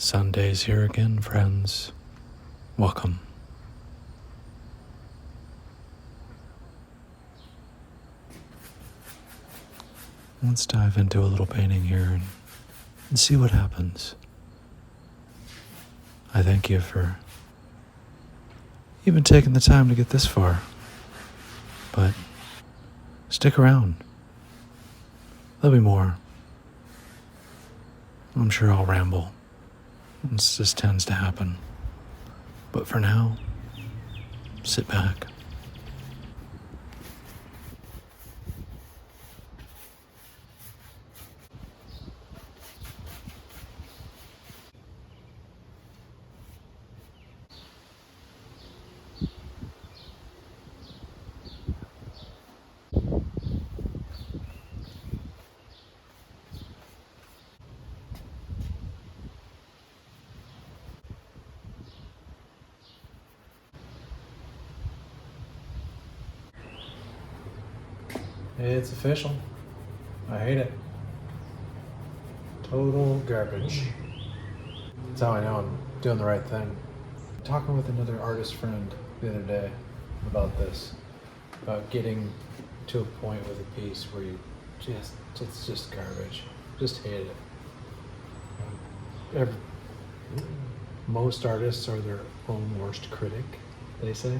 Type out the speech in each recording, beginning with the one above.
Sunday's here again, friends. Welcome. Let's dive into a little painting here and see what happens. I thank you for even taking the time to get this far. But stick around. There'll be more. I'm sure I'll ramble. This just tends to happen. But for now, sit back. It's official. I hate it. Total garbage. That's how I know I'm doing the right thing. Talking with another artist friend the other day about this, about getting to a point with a piece where it's just garbage. Just hate it. Most artists are their own worst critic, they say.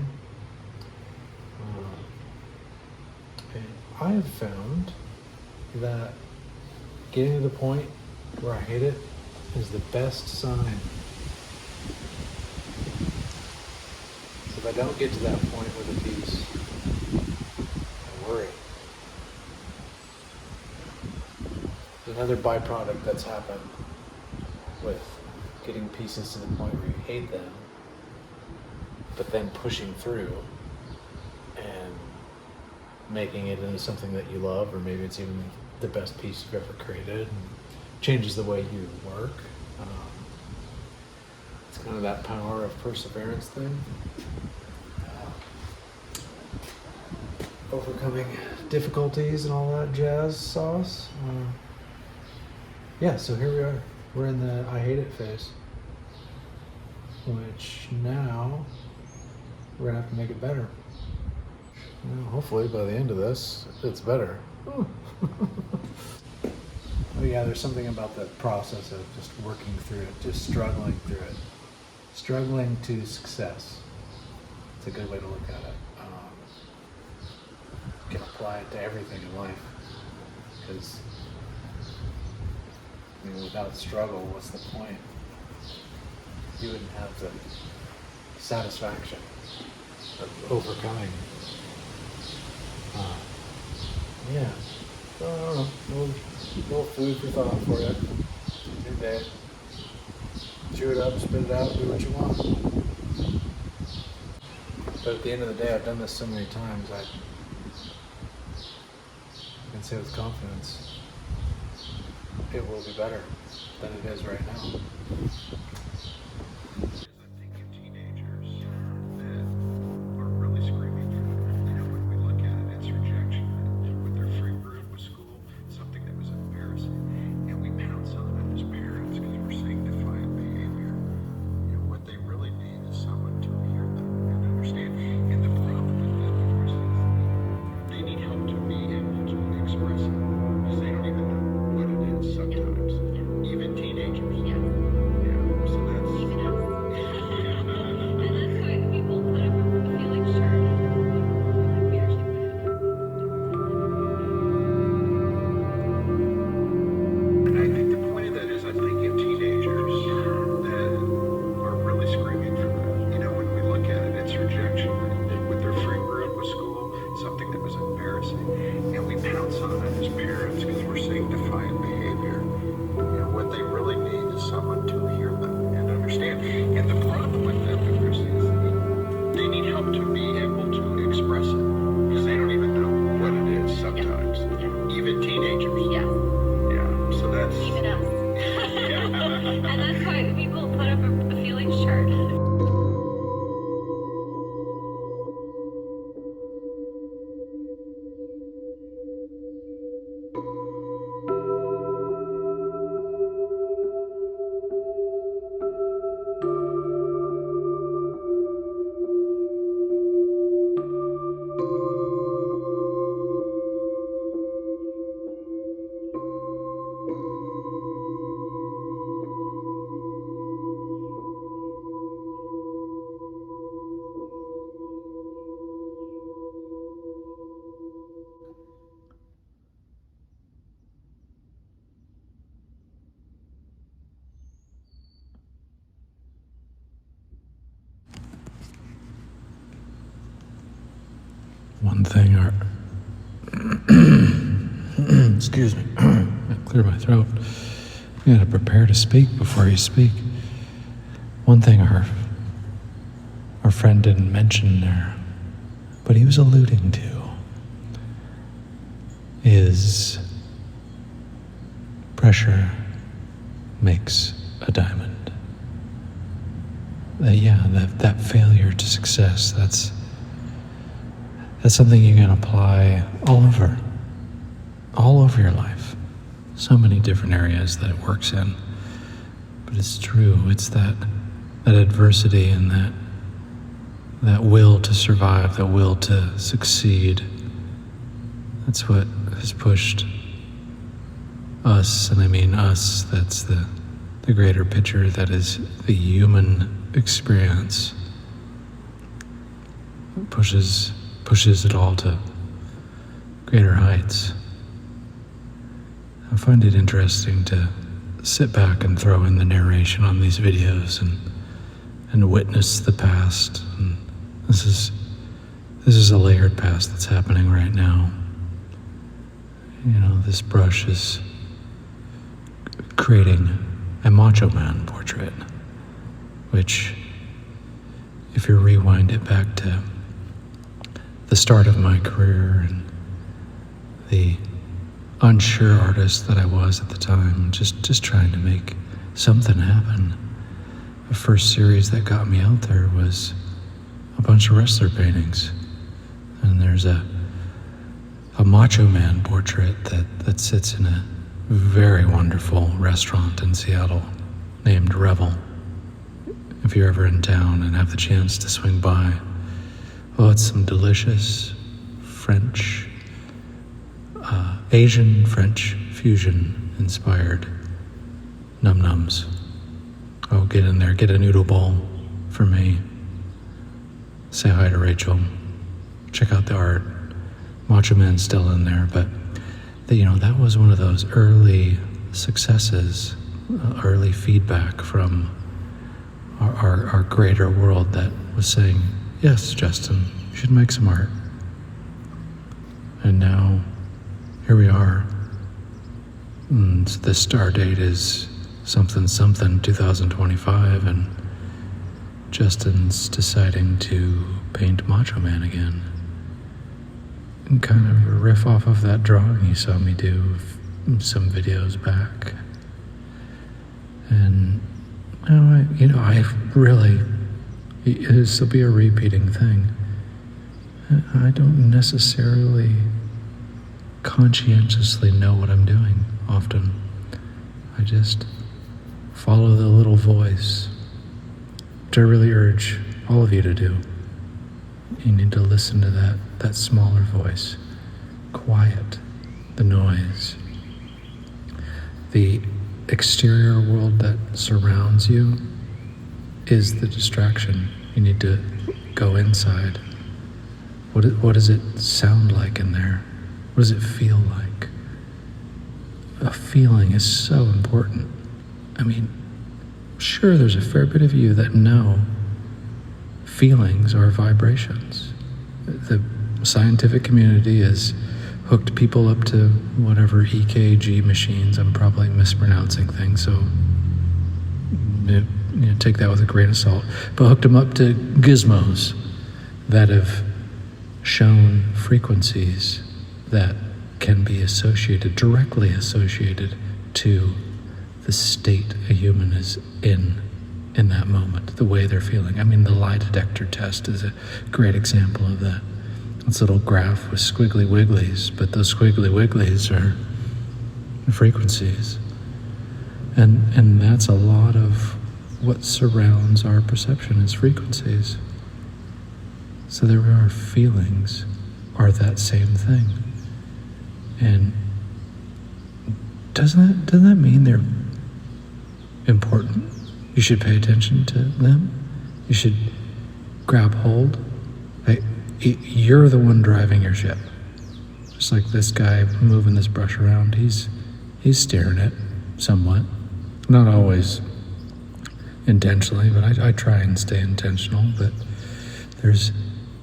And I have found that getting to the point where I hate it is the best sign. So if I don't get to that point with a piece, I worry. There's another byproduct that's happened with getting pieces to the point where you hate them, but then pushing through and making it into something that you love, or maybe it's even the best piece you've ever created and changes the way you work. It's kind of that power of perseverance thing. Overcoming difficulties and all that jazz sauce. Yeah, so here we are. We're in the I hate it phase, which now we're gonna have to make it better. Well, hopefully by the end of this, it's better. Oh yeah, there's something about the process of just working through it, just struggling through it. Struggling to success. It's a good way to look at it. You can apply it to everything in life. Because without struggle, what's the point? You wouldn't have the satisfaction of overcoming. Yeah. So, I don't know. Little food for thought for you. New day. Chew it up, spit it out, do what you want. But at the end of the day, I've done this so many times, I can say with confidence, it will be better than it is right now. One thing our excuse me, clear my throat. You gotta prepare to speak before you speak. One thing our friend didn't mention there, but he was alluding to, is pressure makes a diamond. That failure to success, that's something you can apply all over your life. So many different areas that it works in. But it's true, it's that adversity and that will to survive, that will to succeed. That's what has pushed us, and I mean us, that's the greater picture, that is the human experience. It pushes it all to greater heights. I find it interesting to sit back and throw in the narration on these videos and witness the past. And this is a layered past that's happening right now. You know, this brush is creating a Macho Man portrait, which, if you rewind it back to the start of my career and the unsure artist that I was at the time, just trying to make something happen. The first series that got me out there was a bunch of wrestler paintings, and there's a Macho Man portrait that sits in a very wonderful restaurant in Seattle named Revel. If you're ever in town and have the chance to swing by, it's some delicious French, Asian French fusion inspired num-nums. Oh, get in there, get a noodle bowl for me. Say hi to Rachel. Check out the art. Macho Man's still in there, but that was one of those early successes, early feedback from our greater world that was saying, yes, Justin, you should make some art. And now, here we are. And the star date is something 2025, and Justin's deciding to paint Macho Man again. And kind of riff off of that drawing you saw me do some videos back. And I really, this will be a repeating thing. I don't necessarily conscientiously know what I'm doing often. I just follow the little voice, which I really urge all of you to do. You need to listen to that smaller voice. Quiet the noise. The exterior world that surrounds you is the distraction. You need to go inside. What does it sound like in there? What does it feel like? A feeling is so important. I mean, sure, there's a fair bit of you that know feelings are vibrations. The scientific community has hooked people up to whatever EKG machines. I'm probably mispronouncing things, so take that with a grain of salt. But hooked them up to gizmos that have shown frequencies that can be directly associated to the state a human is in that moment, the way they're feeling. I mean, the lie detector test is a great example of that. It's a little graph with squiggly wigglies, but those squiggly wigglies are frequencies. And that's a lot of what surrounds our perception is frequencies. So there are feelings are that same thing. And doesn't that mean they're important? You should pay attention to them. You should grab hold. You're the one driving your ship. Just like this guy moving this brush around, he's steering it somewhat. Not always intentionally, but I try and stay intentional. But there's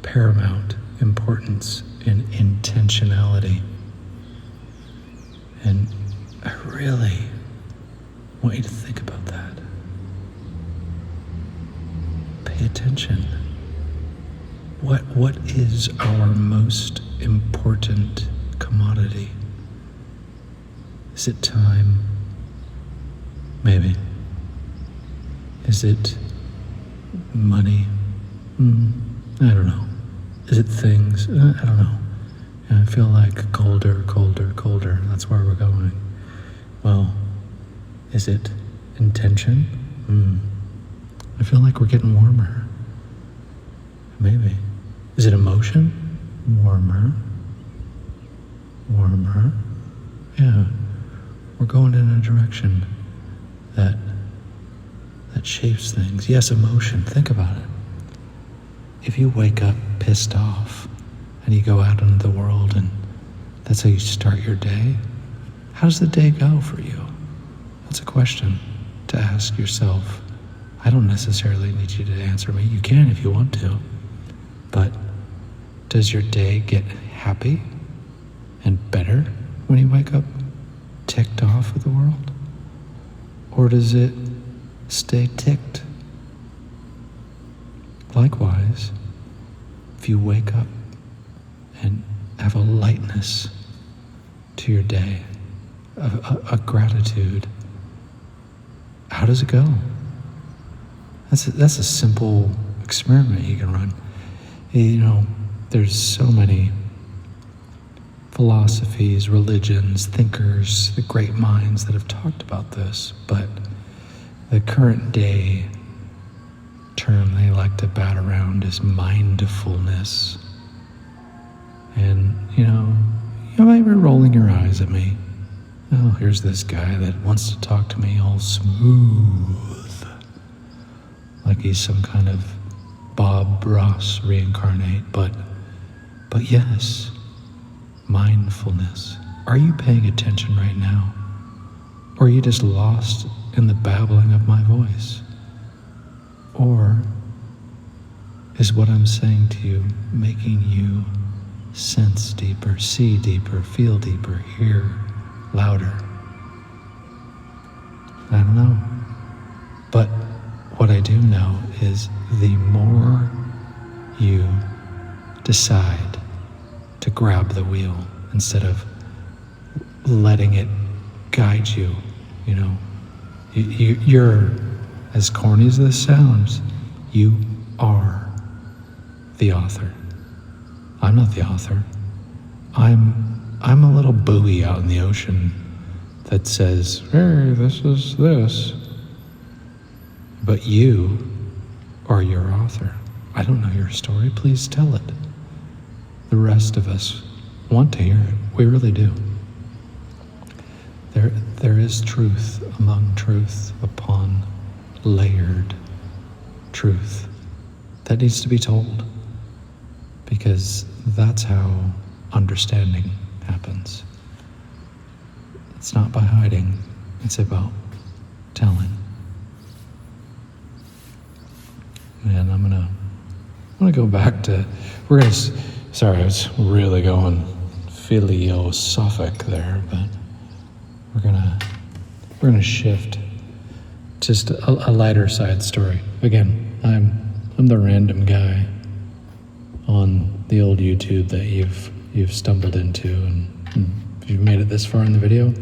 paramount importance in intentionality. And I really want you to think about that. Pay attention. What is our most important commodity? Is it time? Maybe. Is it money? I don't know. Is it things? I don't know. I feel like colder. That's where we're going. Well, is it intention? I feel like we're getting warmer. Maybe. Is it emotion? Warmer. Yeah. We're going in a direction that shapes things. Yes, emotion. Think about it. If you wake up pissed off and you go out into the world and that's how you start your day, how does the day go for you? That's a question to ask yourself. I don't necessarily need you to answer me. You can if you want to. But does your day get happy and better when you wake up ticked off with the world? Or does it stay ticked? Likewise, if you wake up and have a lightness to your day, a gratitude, how does it go? That's a simple experiment you can run. You know, there's so many philosophies, religions, thinkers, the great minds that have talked about this, but the current day term they like to bat around is mindfulness. And, you might be rolling your eyes at me. Oh, here's this guy that wants to talk to me all smooth, like he's some kind of Bob Ross reincarnate. But yes, mindfulness. Are you paying attention right now? Or are you just lost in the babbling of my voice? Or is what I'm saying to you making you sense deeper, see deeper, feel deeper, hear louder? I don't know. But what I do know is the more you decide to grab the wheel instead of letting it guide you, you're, as corny as this sounds, you are the author. I'm not the author. I'm a little buoy out in the ocean that says, hey, this is this. But you are your author. I don't know your story. Please tell it. The rest of us want to hear it. We really do. There is truth among truth upon layered truth that needs to be told, because that's how understanding happens. It's not by hiding, it's about telling. And I'm gonna go back to, sorry, I was really going philosophic there, but we're gonna shift just a lighter side story. Again, I'm the random guy on the old YouTube that you've stumbled into, and if you've made it this far in the video,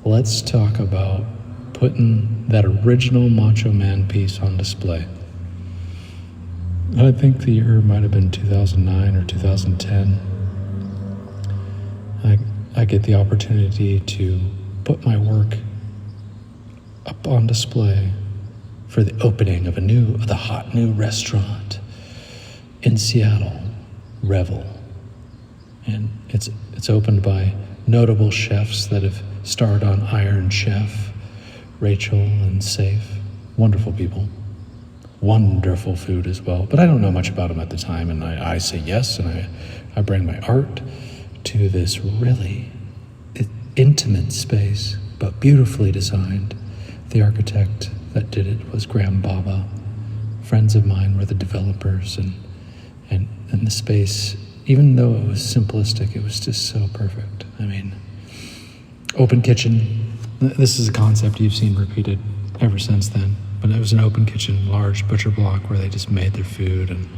let's talk about putting that original Macho Man piece on display. I think the year might have been 2009 or 2010. I get the opportunity to put my work up on display for the opening of the hot new restaurant in Seattle, Revel. And it's opened by notable chefs that have starred on Iron Chef, Rachel and Safe. Wonderful people. Wonderful food as well. But I don't know much about them at the time, and I say yes, and I bring my art to this really intimate space, but beautifully designed. The architect that did it was Graham Baba. Friends of mine were the developers, and the space even though it was simplistic, it was just so perfect. I mean, open kitchen. This is a concept you've seen repeated ever since then. But it was an open kitchen, large butcher block where they just made their food, and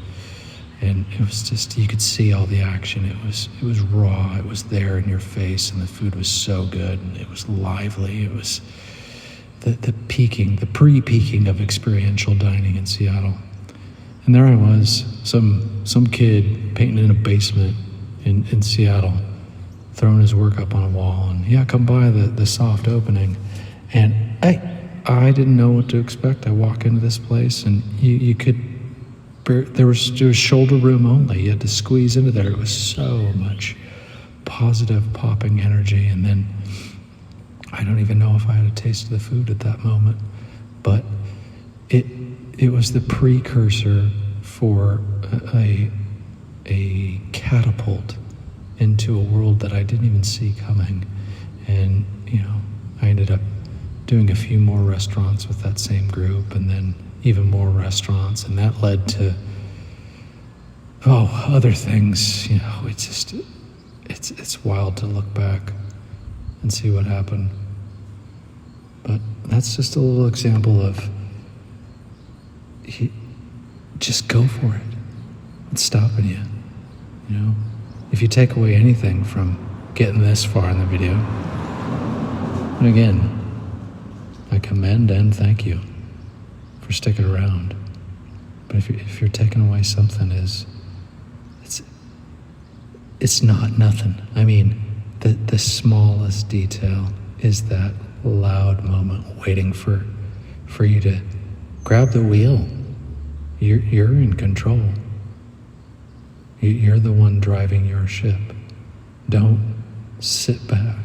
it was just, you could see all the action. It was raw. It was there in your face, and the food was so good, and it was lively. It was the pre-peaking of experiential dining in Seattle. And there I was, some kid painting in a basement in Seattle, throwing his work up on a wall, and yeah, come by the soft opening, and I didn't know what to expect. I walk into this place, and you could, there was shoulder room only. You had to squeeze into there. It was so much positive, popping energy. And then I don't even know if I had a taste of the food at that moment, but it was the precursor for a catapult into a world that I didn't even see coming. And I ended up doing a few more restaurants with that same group, and then even more restaurants, and that led to other things. It's wild to look back and see what happened. But that's just a little example of just go for it. What's stopping you? If you take away anything from getting this far in the video, and again, I commend and thank you for sticking around. But if you're taking away something, it's not nothing. I mean, the smallest detail is that loud moment waiting for you to grab the wheel. You're in control. You're the one driving your ship. Don't sit back.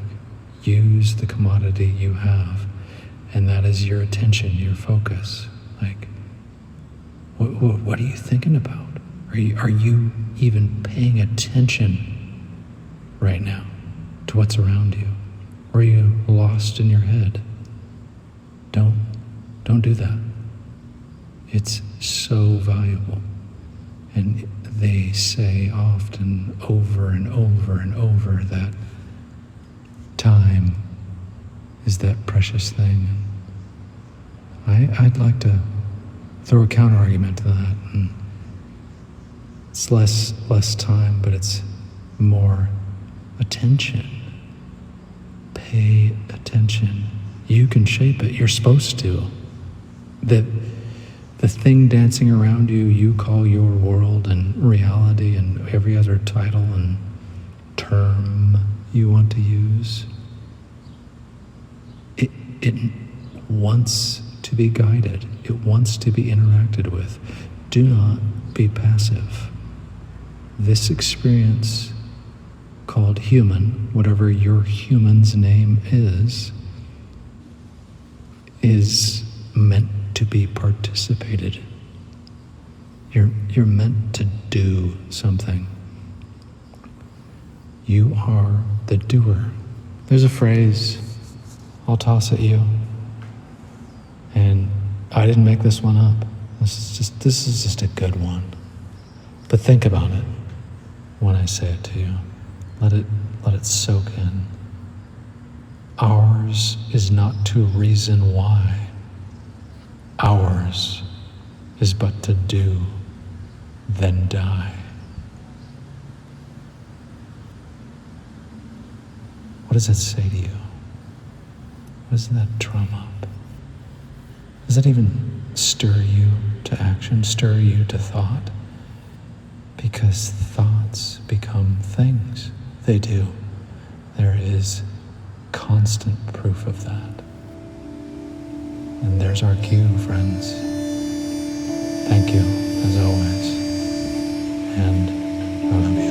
Use the commodity you have, and that is your attention, your focus. Like, what are you thinking about? Are you even paying attention right now to what's around you? Or are you lost in your head? Don't do that. It's so valuable. And they say often, over and over and over, that time is that precious thing. I'd like to throw a counter argument to that. And it's less time, but it's more attention. Pay attention. You can shape it. You're supposed to. The thing dancing around you, you call your world and reality and every other title and term you want to use. It wants to be guided. It wants to be interacted with. Do not be passive. This experience called human, whatever your human's name is meant to be participated. You're meant to do something. You are the doer. There's a phrase I'll toss at you, and I didn't make this one up. This is just a good one. But think about it when I say it to you. Let it soak in. Ours is not to reason why. Ours is but to do, then die. What does that say to you? What does that drum up? Does that even stir you to action, stir you to thought? Because thoughts become things. They do. There is constant proof of that. And there's our cue, friends. Thank you, as always. And I love you.